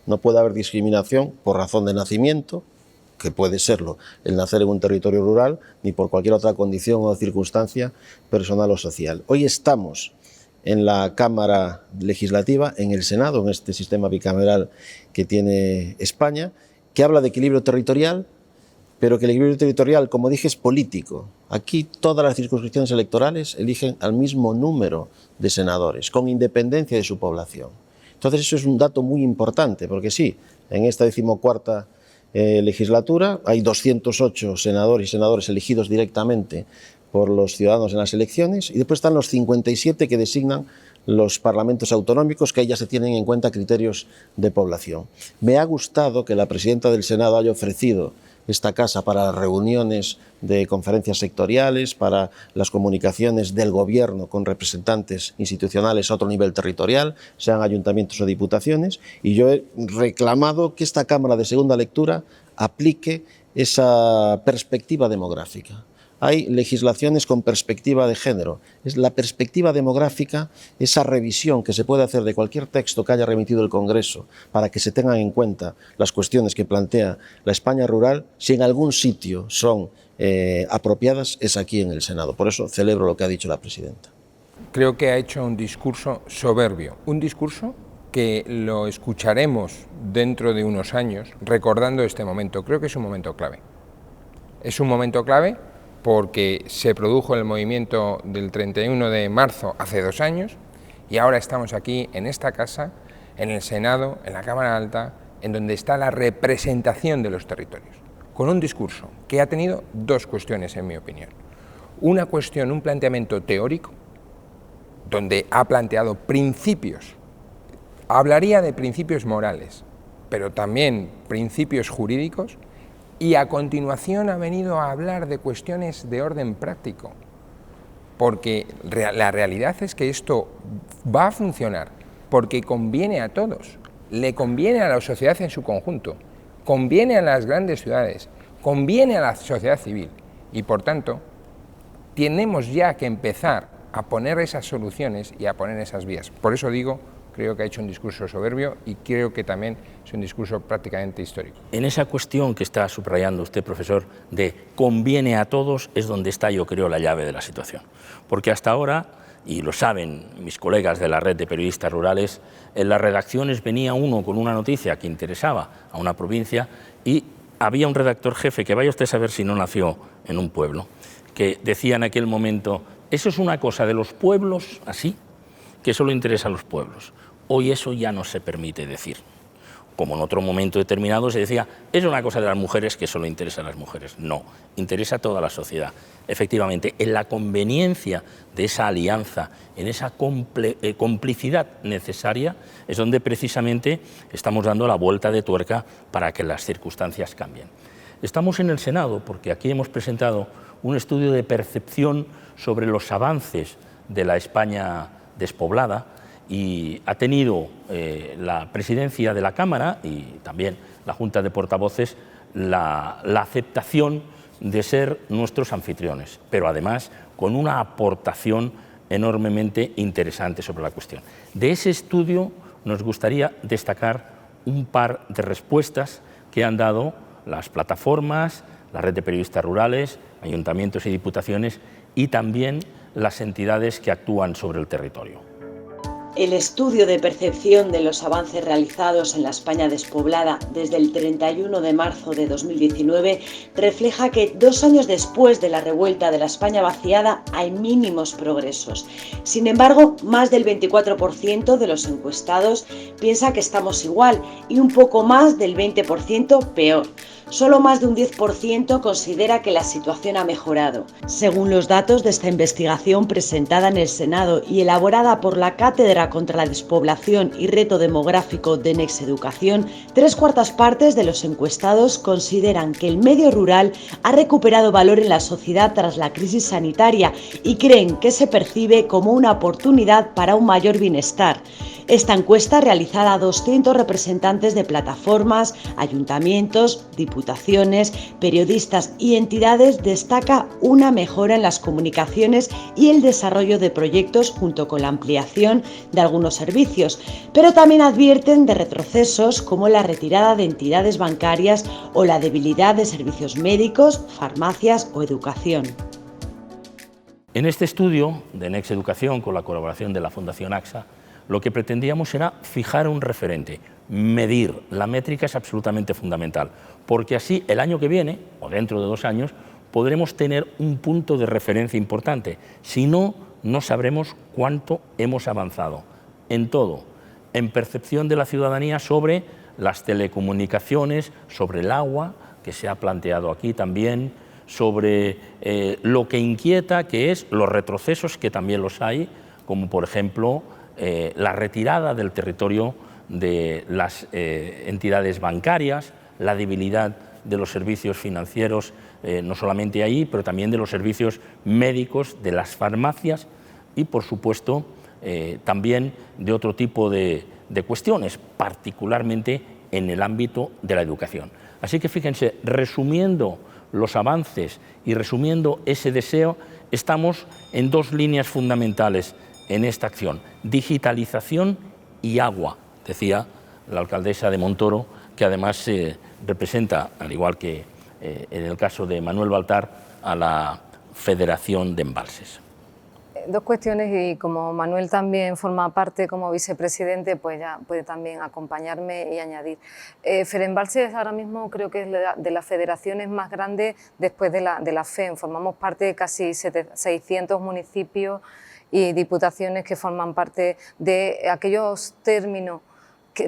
No puede haber discriminación por razón de nacimiento, que puede serlo el nacer en un territorio rural, ni por cualquier otra condición o circunstancia personal o social. Hoy estamos en la Cámara Legislativa, en el Senado, en este sistema bicameral que tiene España, que habla de equilibrio territorial, pero que el equilibrio territorial, como dije, es político. Aquí todas las circunscripciones electorales eligen al mismo número de senadores, con independencia de su población. Entonces eso es un dato muy importante, porque sí, en esta 14ª legislatura hay 208 senadores y senadoras elegidos directamente por los ciudadanos en las elecciones, y después están los 57 que designan los parlamentos autonómicos, que ahí ya se tienen en cuenta criterios de población. Me ha gustado que la presidenta del Senado haya ofrecido esta casa para las reuniones de conferencias sectoriales, para las comunicaciones del Gobierno con representantes institucionales a otro nivel territorial, sean ayuntamientos o diputaciones, y yo he reclamado que esta Cámara de segunda lectura aplique esa perspectiva demográfica. Hay legislaciones con perspectiva de género. Es la perspectiva demográfica, esa revisión que se puede hacer de cualquier texto que haya remitido el Congreso para que se tengan en cuenta las cuestiones que plantea la España rural, si en algún sitio son apropiadas, es aquí en el Senado. Por eso celebro lo que ha dicho la presidenta. Creo que ha hecho un discurso soberbio, un discurso que lo escucharemos dentro de unos años recordando este momento. Creo que es un momento clave. Es un momento clave porque se produjo el movimiento del 31 de marzo hace 2 años y ahora estamos aquí en esta casa, en el Senado, en la Cámara Alta, en donde está la representación de los territorios, con un discurso que ha tenido 2 cuestiones, en mi opinión. Una cuestión, un planteamiento teórico, donde ha planteado principios, hablaría de principios morales, pero también principios jurídicos, y a continuación ha venido a hablar de cuestiones de orden práctico. porque la realidad es que esto va a funcionar porque conviene a todos, le conviene a la sociedad en su conjunto, conviene a las grandes ciudades, conviene a la sociedad civil y por tanto tenemos ya que empezar a poner esas soluciones y a poner esas vías. Por eso digo, creo que ha hecho un discurso soberbio y creo que también es un discurso prácticamente histórico. En esa cuestión que está subrayando usted, profesor, de conviene a todos, es donde está, yo creo, la llave de la situación. Porque hasta ahora, y lo saben mis colegas de la red de periodistas rurales, en las redacciones venía uno con una noticia que interesaba a una provincia y había un redactor jefe, que vaya usted a saber si no nació en un pueblo, que decía en aquel momento, eso es una cosa de los pueblos, así, que solo interesa a los pueblos. Hoy eso ya no se permite decir. Como en otro momento determinado se decía, es una cosa de las mujeres que solo interesa a las mujeres. No, interesa a toda la sociedad. Efectivamente, en la conveniencia de esa alianza, en esa complicidad necesaria, es donde precisamente estamos dando la vuelta de tuerca para que las circunstancias cambien. Estamos en el Senado porque aquí hemos presentado un estudio de percepción sobre los avances de la España despoblada y ha tenido la presidencia de la Cámara y también la Junta de Portavoces la aceptación de ser nuestros anfitriones, pero además con una aportación enormemente interesante sobre la cuestión. De ese estudio nos gustaría destacar un par de respuestas que han dado las plataformas, la red de periodistas rurales, ayuntamientos y diputaciones y también las entidades que actúan sobre el territorio. El estudio de percepción de los avances realizados en la España despoblada desde el 31 de marzo de 2019 refleja que 2 años después de la revuelta de la España vaciada hay mínimos progresos. Sin embargo, más del 24% de los encuestados piensa que estamos igual y un poco más del 20% peor. Solo más de un 10% considera que la situación ha mejorado. Según los datos de esta investigación presentada en el Senado y elaborada por la Cátedra contra la Despoblación y Reto Demográfico de Next Educación, 3/4 partes de los encuestados consideran que el medio rural ha recuperado valor en la sociedad tras la crisis sanitaria y creen que se percibe como una oportunidad para un mayor bienestar. Esta encuesta, realizada a 200 representantes de plataformas, ayuntamientos, diputaciones, periodistas y entidades, destaca una mejora en las comunicaciones y el desarrollo de proyectos junto con la ampliación de algunos servicios, pero también advierten de retrocesos como la retirada de entidades bancarias o la debilidad de servicios médicos, farmacias o educación. En este estudio de Next Educación, con la colaboración de la Fundación AXA, lo que pretendíamos era fijar un referente, medir. La métrica es absolutamente fundamental, porque así el año que viene, o dentro de 2 años, podremos tener un punto de referencia importante. Si no, no sabremos cuánto hemos avanzado en todo, en percepción de la ciudadanía sobre las telecomunicaciones, sobre el agua, que se ha planteado aquí también, sobre lo que inquieta, que es los retrocesos, que también los hay, como por ejemplo la retirada del territorio de las entidades bancarias, la debilidad de los servicios financieros, no solamente ahí, pero también de los servicios médicos, de las farmacias y, por supuesto, también de otro tipo de cuestiones, particularmente en el ámbito de la educación. Así que fíjense, resumiendo los avances y resumiendo ese deseo, estamos en 2 líneas fundamentales en esta acción: digitalización y agua, decía la alcaldesa de Montoro, que además representa, al igual que en el caso de Manuel Baltar, a la Federación de Embalses. 2 cuestiones, y como Manuel también forma parte como vicepresidente, pues ya puede también acompañarme y añadir. Fedembalses ahora mismo creo que es de las federaciones más grandes después de la FEM. Formamos parte de casi 600 municipios y diputaciones que forman parte de aquellos términos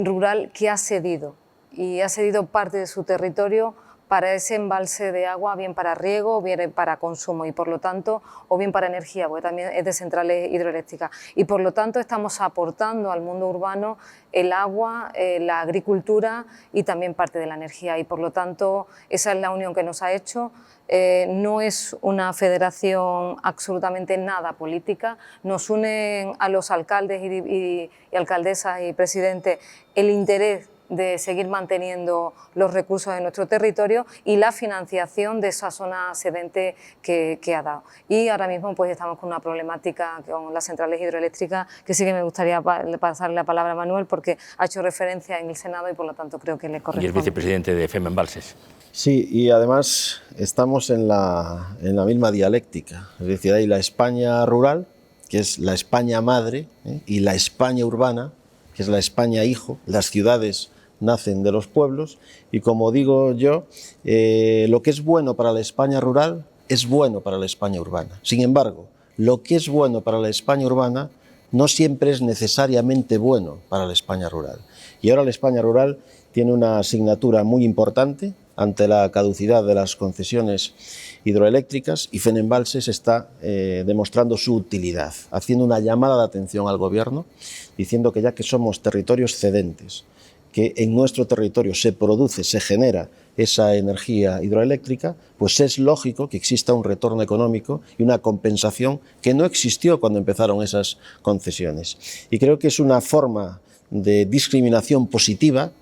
rural que ha cedido, y ha cedido parte de su territorio para ese embalse de agua, bien para riego, bien para consumo y por lo tanto, o bien para energía, porque también es de centrales hidroeléctricas. Y por lo tanto estamos aportando al mundo urbano el agua, la agricultura y también parte de la energía. Y por lo tanto esa es la unión que nos ha hecho. No es una federación absolutamente nada política, nos unen a los alcaldes y alcaldesas y presidentes el interés de seguir manteniendo los recursos en nuestro territorio y la financiación de esa zona sedente que ha dado. Y ahora mismo pues estamos con una problemática con las centrales hidroeléctricas que sí que me gustaría pasarle la palabra a Manuel porque ha hecho referencia en el Senado y por lo tanto creo que le corresponde. Y el vicepresidente de FEM Embalses. Sí, y además estamos en la misma dialéctica, es decir, hay la España rural, que es la España madre, y la España urbana, que es la España hijo. Las ciudades nacen de los pueblos y, como digo yo, lo que es bueno para la España rural es bueno para la España urbana. Sin embargo, lo que es bueno para la España urbana no siempre es necesariamente bueno para la España rural. Y ahora la España rural tiene una asignatura muy importante ante la caducidad de las concesiones hidroeléctricas y FEM Embalses está demostrando su utilidad, haciendo una llamada de atención al Gobierno, diciendo que ya que somos territorios cedentes, que en nuestro territorio se produce, se genera esa energía hidroeléctrica, pues es lógico que exista un retorno económico y una compensación que no existió cuando empezaron esas concesiones. Y creo que es una forma de discriminación positiva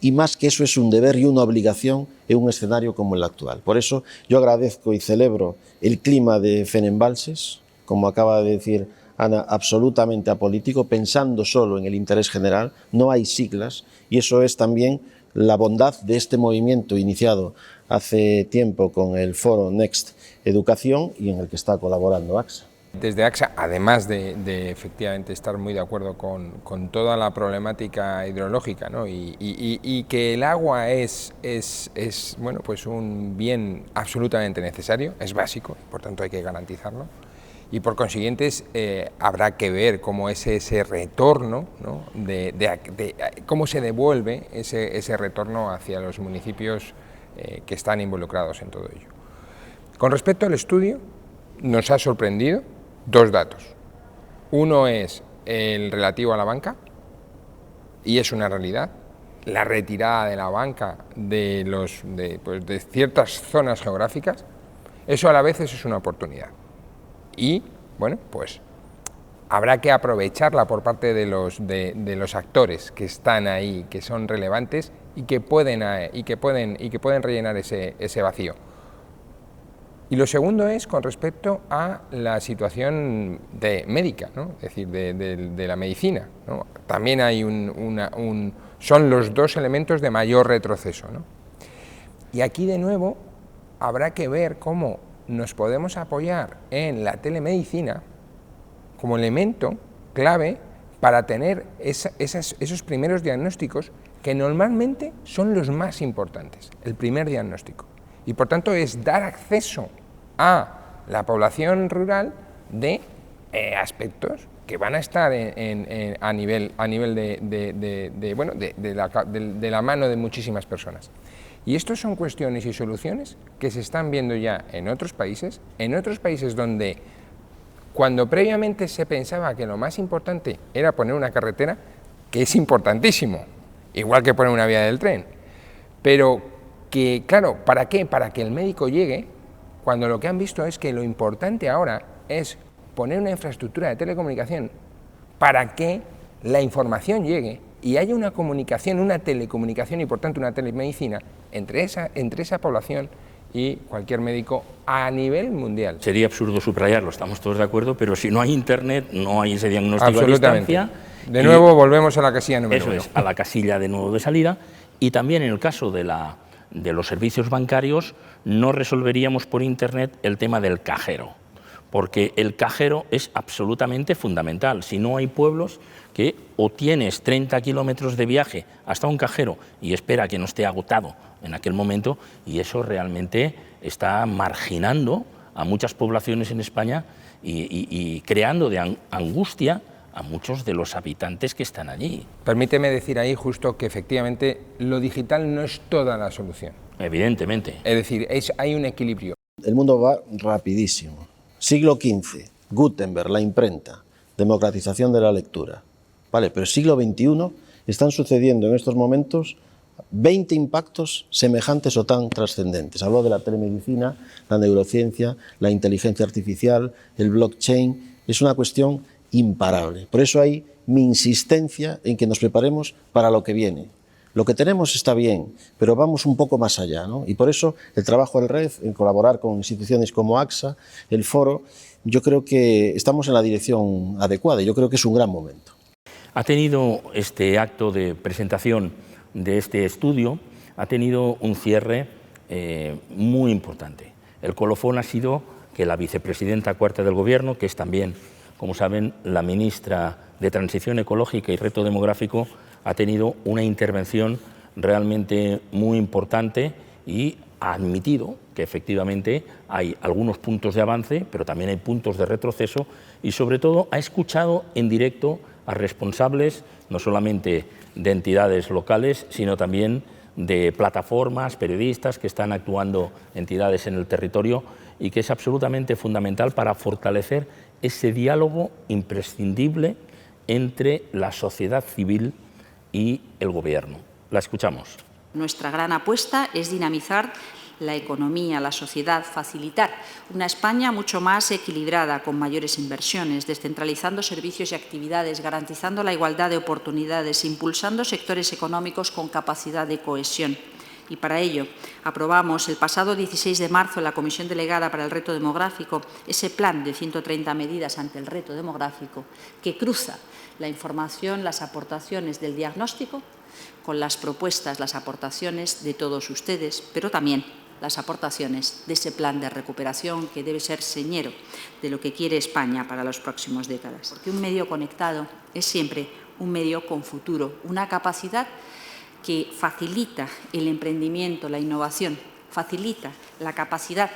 y más que eso es un deber y una obligación en un escenario como el actual. Por eso yo agradezco y celebro el clima de FEM Embalses, como acaba de decir Ana, absolutamente apolítico, pensando solo en el interés general, no hay siglas y eso es también la bondad de este movimiento iniciado hace tiempo con el foro Next Educación y en el que está colaborando AXA. Desde AXA, además de efectivamente estar muy de acuerdo con toda la problemática hidrológica, ¿no? y que el agua es bueno, pues un bien absolutamente necesario, es básico, por tanto hay que garantizarlo, y por consiguiente habrá que ver cómo es ese retorno, ¿no? Cómo se devuelve ese retorno hacia los municipios que están involucrados en todo ello. Con respecto al estudio, nos ha sorprendido dos datos. Uno es el relativo a la banca, y es una realidad. La retirada de la banca de ciertas zonas geográficas, eso a la vez es una oportunidad. Y, bueno, pues habrá que aprovecharla por parte de los actores que están ahí, que son relevantes y que pueden rellenar ese vacío. Y lo segundo es con respecto a la situación médica, ¿no? Es decir, de la medicina, ¿no? También hay son los dos elementos de mayor retroceso, ¿no? Y aquí de nuevo habrá que ver cómo nos podemos apoyar en la telemedicina como elemento clave para tener esos primeros diagnósticos que normalmente son los más importantes, el primer diagnóstico. Y por tanto es dar acceso a la población rural de aspectos que van a estar a nivel de la mano de muchísimas personas. Y estos son cuestiones y soluciones que se están viendo ya en otros países donde cuando previamente se pensaba que lo más importante era poner una carretera, que es importantísimo, igual que poner una vía del tren, pero que, claro, ¿para qué? Para que el médico llegue, cuando lo que han visto es que lo importante ahora es poner una infraestructura de telecomunicación para que la información llegue y haya una comunicación, una telecomunicación y por tanto una telemedicina entre esa población y cualquier médico a nivel mundial. Sería absurdo subrayarlo, estamos todos de acuerdo, pero si no hay internet, no hay ese diagnóstico a distancia. De nuevo volvemos a la casilla número 1. Eso es, a la casilla de nuevo de salida. Y también en el caso de los servicios bancarios, no resolveríamos por internet el tema del cajero, porque el cajero es absolutamente fundamental. Si no hay pueblos que o tienes 30 kilómetros de viaje hasta un cajero y espera que no esté agotado en aquel momento, y eso realmente está marginando a muchas poblaciones en España y creando de angustia a muchos de los habitantes que están allí. Permíteme decir ahí justo que efectivamente lo digital no es toda la solución. Evidentemente. Es decir, hay un equilibrio. El mundo va rapidísimo. Siglo XV, Gutenberg, la imprenta, democratización de la lectura. Vale, pero siglo XXI están sucediendo en estos momentos 20 impactos semejantes o tan trascendentes. Hablo de la telemedicina, la neurociencia, la inteligencia artificial, el blockchain. Es una cuestión imparable. Por eso hay mi insistencia en que nos preparemos para lo que viene. Lo que tenemos está bien, pero vamos un poco más allá, ¿no? Y por eso el trabajo del REF, en colaborar con instituciones como AXA, el Foro, yo creo que estamos en la dirección adecuada y yo creo que es un gran momento. Ha tenido este acto de presentación de este estudio, ha tenido un cierre muy importante. El colofón ha sido que la vicepresidenta cuarta del Gobierno, que es también, como saben, la ministra de Transición Ecológica y Reto Demográfico, ha tenido una intervención realmente muy importante y ha admitido que efectivamente hay algunos puntos de avance, pero también hay puntos de retroceso y sobre todo ha escuchado en directo a responsables no solamente de entidades locales, sino también de plataformas, periodistas que están actuando entidades en el territorio y que es absolutamente fundamental para fortalecer ese diálogo imprescindible entre la sociedad civil y el Gobierno. La escuchamos. Nuestra gran apuesta es dinamizar la economía, la sociedad, facilitar una España mucho más equilibrada, con mayores inversiones, descentralizando servicios y actividades, garantizando la igualdad de oportunidades, impulsando sectores económicos con capacidad de cohesión. Y para ello aprobamos el pasado 16 de marzo en la Comisión Delegada para el Reto Demográfico ese plan de 130 medidas ante el reto demográfico que cruza la información, las aportaciones del diagnóstico con las propuestas, las aportaciones de todos ustedes, pero también las aportaciones de ese plan de recuperación que debe ser señero de lo que quiere España para las próximas décadas. Porque un medio conectado es siempre un medio con futuro, una capacidad que facilita el emprendimiento, la innovación, facilita la capacidad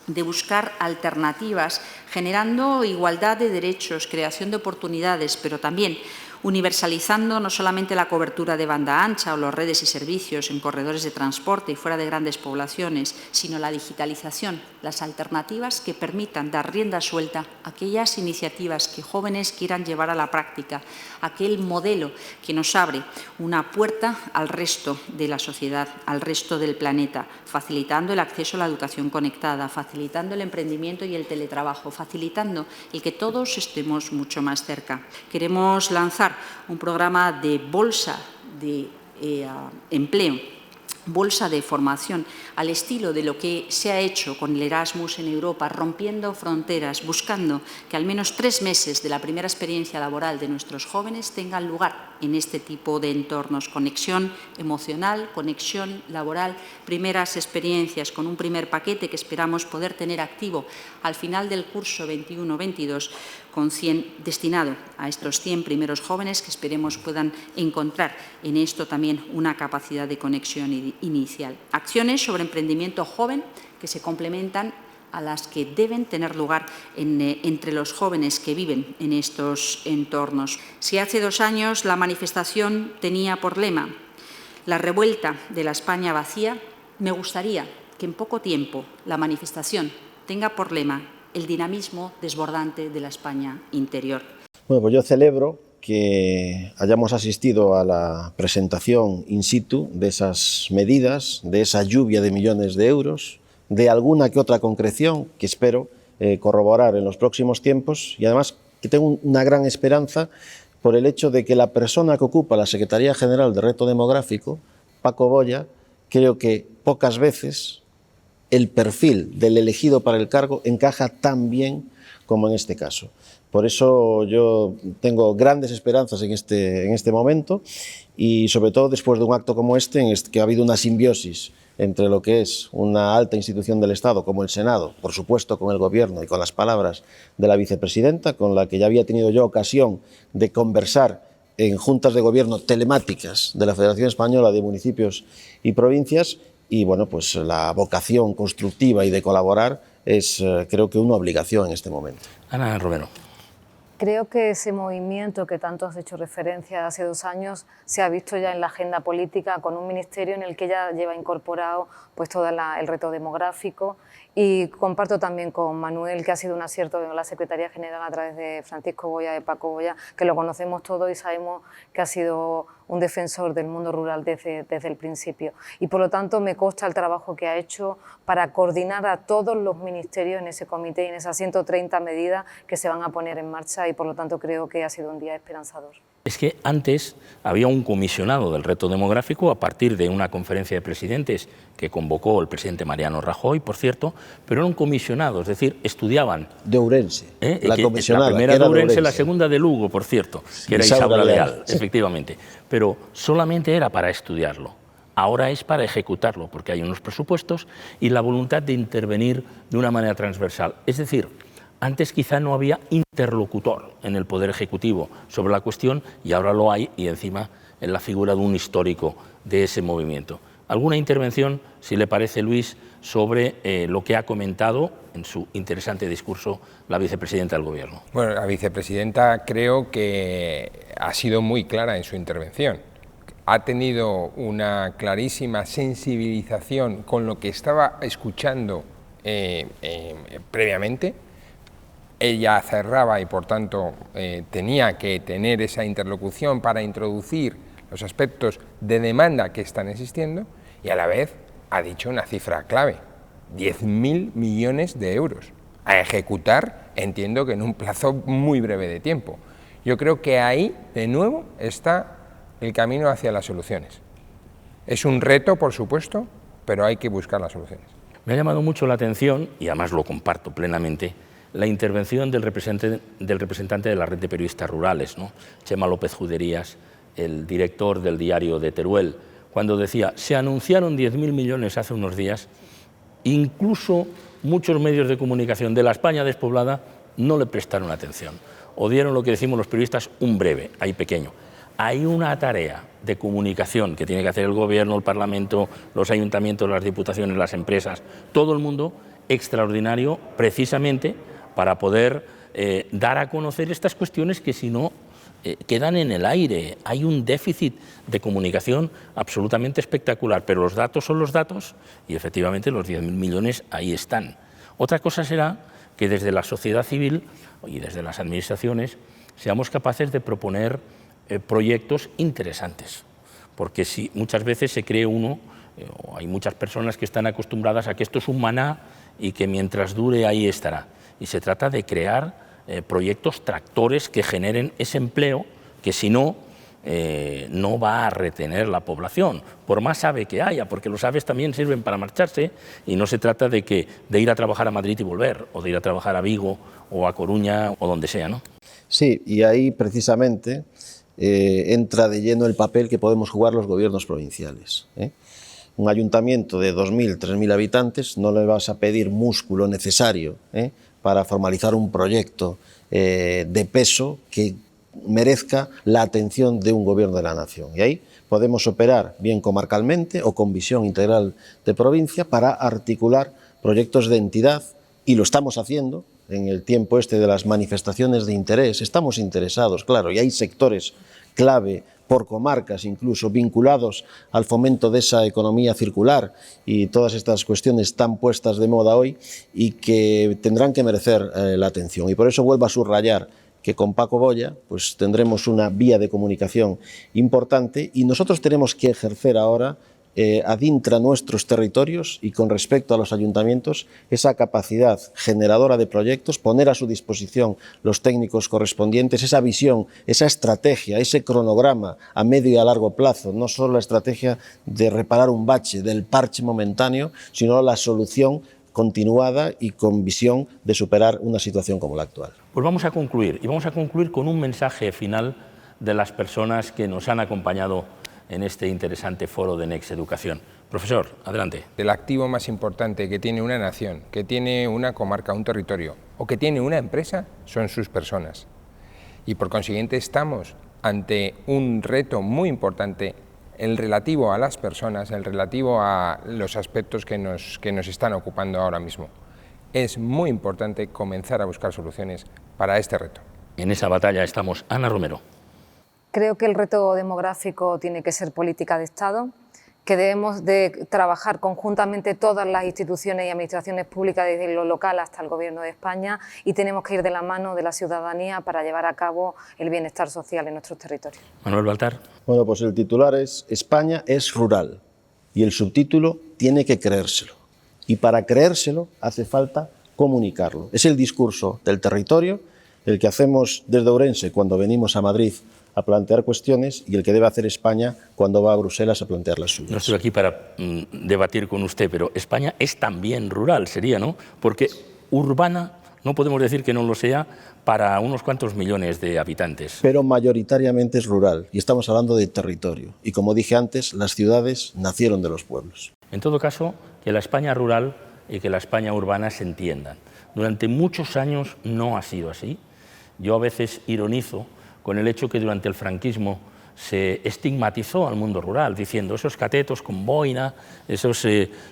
de buscar alternativas, generando igualdad de derechos, creación de oportunidades, pero también universalizando no solamente la cobertura de banda ancha o las redes y servicios en corredores de transporte y fuera de grandes poblaciones, sino la digitalización, las alternativas que permitan dar rienda suelta a aquellas iniciativas que jóvenes quieran llevar a la práctica, aquel modelo que nos abre una puerta al resto de la sociedad, al resto del planeta, facilitando el acceso a la educación conectada, facilitando el emprendimiento y el teletrabajo, facilitando el que todos estemos mucho más cerca. Queremos lanzar un programa de bolsa de empleo, bolsa de formación, al estilo de lo que se ha hecho con el Erasmus en Europa, rompiendo fronteras, buscando que al menos 3 meses de la primera experiencia laboral de nuestros jóvenes tengan lugar en este tipo de entornos. Conexión emocional, conexión laboral, primeras experiencias con un primer paquete que esperamos poder tener activo al final del curso 21-22, destinado a estos 100 primeros jóvenes que esperemos puedan encontrar en esto también una capacidad de conexión inicial. Acciones sobre emprendimiento joven que se complementan a las que deben tener lugar entre los jóvenes que viven en estos entornos. Si hace 2 años la manifestación tenía por lema la revuelta de la España vacía, me gustaría que en poco tiempo la manifestación tenga por lema el dinamismo desbordante de la España interior. Bueno, pues yo celebro que hayamos asistido a la presentación in situ de esas medidas, de esa lluvia de millones de euros, de alguna que otra concreción que espero corroborar en los próximos tiempos y además que tengo una gran esperanza por el hecho de que la persona que ocupa la Secretaría General de Reto Demográfico, Paco Boya, creo que pocas veces el perfil del elegido para el cargo encaja tan bien como en este caso. Por eso yo tengo grandes esperanzas en este momento y sobre todo después de un acto como este, en que ha habido una simbiosis entre lo que es una alta institución del Estado como el Senado, por supuesto con el Gobierno y con las palabras de la vicepresidenta, con la que ya había tenido yo ocasión de conversar en juntas de gobierno telemáticas de la Federación Española de Municipios y Provincias. Y bueno, pues la vocación constructiva y de colaborar es, creo que, una obligación en este momento. Ana Romero. Creo que ese movimiento que tanto has hecho referencia hace 2 años se ha visto ya en la agenda política con un ministerio en el que ya lleva incorporado pues todo el reto demográfico, y comparto también con Manuel que ha sido un acierto en la Secretaría General a través de Francisco Boya, de Paco Boya, que lo conocemos todos y sabemos que ha sido un defensor del mundo rural desde el principio, y por lo tanto me consta el trabajo que ha hecho para coordinar a todos los ministerios en ese comité y en esas 130 medidas que se van a poner en marcha, y por lo tanto creo que ha sido un día esperanzador. Es que antes había un comisionado del reto demográfico a partir de una conferencia de presidentes que convocó el presidente Mariano Rajoy, por cierto, pero era un comisionado, es decir, estudiaban. De Ourense, la comisionada. La primera de Ourense, la segunda de Lugo, por cierto, que era Isaura Leal, efectivamente. Pero solamente era para estudiarlo. Ahora es para ejecutarlo, porque hay unos presupuestos y la voluntad de intervenir de una manera transversal. Es decir, antes quizá no había interlocutor en el Poder Ejecutivo sobre la cuestión, y ahora lo hay, y encima en la figura de un histórico de ese movimiento. ¿Alguna intervención, si le parece, Luis, sobre lo que ha comentado en su interesante discurso la vicepresidenta del Gobierno? Bueno, la vicepresidenta creo que ha sido muy clara en su intervención. Ha tenido una clarísima sensibilización con lo que estaba escuchando previamente. Ella cerraba y, por tanto, tenía que tener esa interlocución para introducir los aspectos de demanda que están existiendo, y a la vez ha dicho una cifra clave: 10.000 millones de euros a ejecutar, entiendo que en un plazo muy breve de tiempo. Yo creo que ahí, de nuevo, está el camino hacia las soluciones. Es un reto, por supuesto, pero hay que buscar las soluciones. Me ha llamado mucho la atención, y además lo comparto plenamente, la intervención del representante de la Red de Periodistas Rurales, ¿no? Chema López Juderías, el director del diario de Teruel, cuando decía: se anunciaron 10.000 millones hace unos días, incluso muchos medios de comunicación de la España despoblada no le prestaron atención, o dieron, lo que decimos los periodistas, un breve, ahí pequeño. Hay una tarea de comunicación que tiene que hacer el Gobierno, el Parlamento, los ayuntamientos, las diputaciones, las empresas, todo el mundo, extraordinario, precisamente para poder dar a conocer estas cuestiones que, si no, quedan en el aire. Hay un déficit de comunicación absolutamente espectacular, pero los datos son los datos, y efectivamente los 10.000 millones ahí están. Otra cosa será que desde la sociedad civil y desde las administraciones seamos capaces de proponer proyectos interesantes, porque si muchas veces se cree uno, o hay muchas personas que están acostumbradas a que esto es un maná y que mientras dure ahí estará, y se trata de crear proyectos tractores que generen ese empleo que, si no, no va a retener la población, por más ave que haya, porque los aves también sirven para marcharse, y no se trata de ir a trabajar a Madrid y volver, o de ir a trabajar a Vigo o a Coruña o donde sea, ¿no? Sí, y ahí precisamente entra de lleno el papel que podemos jugar los gobiernos provinciales. Un ayuntamiento de 2.000, 3.000 habitantes no le vas a pedir músculo necesario para formalizar un proyecto de peso que merezca la atención de un gobierno de la nación. Y ahí podemos operar bien comarcalmente o con visión integral de provincia para articular proyectos de entidad, y lo estamos haciendo. En el tiempo de las manifestaciones de interés estamos interesados, claro, y hay sectores clave por comarcas, incluso vinculados al fomento de esa economía circular y todas estas cuestiones tan puestas de moda hoy, y que tendrán que merecer la atención. Y por eso vuelvo a subrayar que con Paco Boya pues tendremos una vía de comunicación importante, y nosotros tenemos que ejercer ahora adintra nuestros territorios y con respecto a los ayuntamientos esa capacidad generadora de proyectos, poner a su disposición los técnicos correspondientes, esa visión, esa estrategia, ese cronograma a medio y a largo plazo, no solo la estrategia de reparar un bache, del parche momentáneo, sino la solución continuada y con visión de superar una situación como la actual. Pues vamos a concluir, y vamos a concluir con un mensaje final de las personas que nos han acompañado en este interesante foro de Next Educación. Profesor, adelante. El activo más importante que tiene una nación, que tiene una comarca, un territorio, o que tiene una empresa, son sus personas. Y por consiguiente estamos ante un reto muy importante, el relativo a las personas, el relativo a los aspectos que nos están ocupando ahora mismo. Es muy importante comenzar a buscar soluciones para este reto. En esa batalla estamos. Ana Romero. Creo que el reto demográfico tiene que ser política de Estado, que debemos de trabajar conjuntamente todas las instituciones y administraciones públicas desde lo local hasta el Gobierno de España, y tenemos que ir de la mano de la ciudadanía para llevar a cabo el bienestar social en nuestros territorios. Manuel Baltar. Bueno, pues el titular es España es rural y el subtítulo tiene que creérselo. Y para creérselo hace falta comunicarlo. Es el discurso del territorio, el que hacemos desde Ourense cuando venimos a Madrid a plantear cuestiones y el que debe hacer España cuando va a Bruselas a plantear las suyas. No estoy aquí para debatir con usted, pero España es también rural, sería, ¿no? Porque urbana no podemos decir que no lo sea para unos cuantos millones de habitantes. Pero mayoritariamente es rural y estamos hablando de territorio. Y como dije antes, las ciudades nacieron de los pueblos. En todo caso, que la España rural y que la España urbana se entiendan. Durante muchos años no ha sido así. Yo a veces ironizo con el hecho que durante el franquismo se estigmatizó al mundo rural, diciendo esos catetos con boina, esos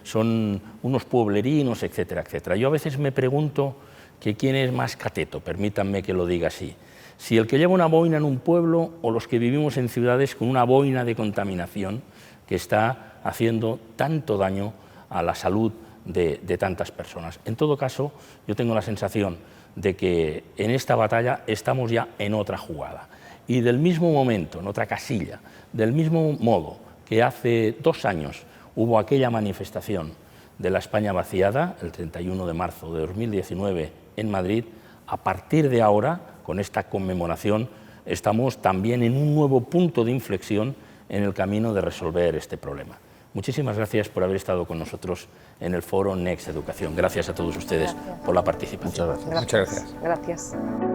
son unos pueblerinos, etcétera, etcétera. Yo a veces me pregunto que quién es más cateto, permítanme que lo diga así, si el que lleva una boina en un pueblo o los que vivimos en ciudades con una boina de contaminación que está haciendo tanto daño a la salud de tantas personas. En todo caso, yo tengo la sensación de que en esta batalla estamos ya en otra jugada. Y del mismo momento, en otra casilla, del mismo modo que hace 2 años hubo aquella manifestación de la España vaciada, el 31 de marzo de 2019 en Madrid, a partir de ahora, con esta conmemoración, estamos también en un nuevo punto de inflexión en el camino de resolver este problema. Muchísimas gracias por haber estado con nosotros en el foro Next Educación. Gracias a todos ustedes por la participación. Muchas gracias. Muchas gracias. Gracias.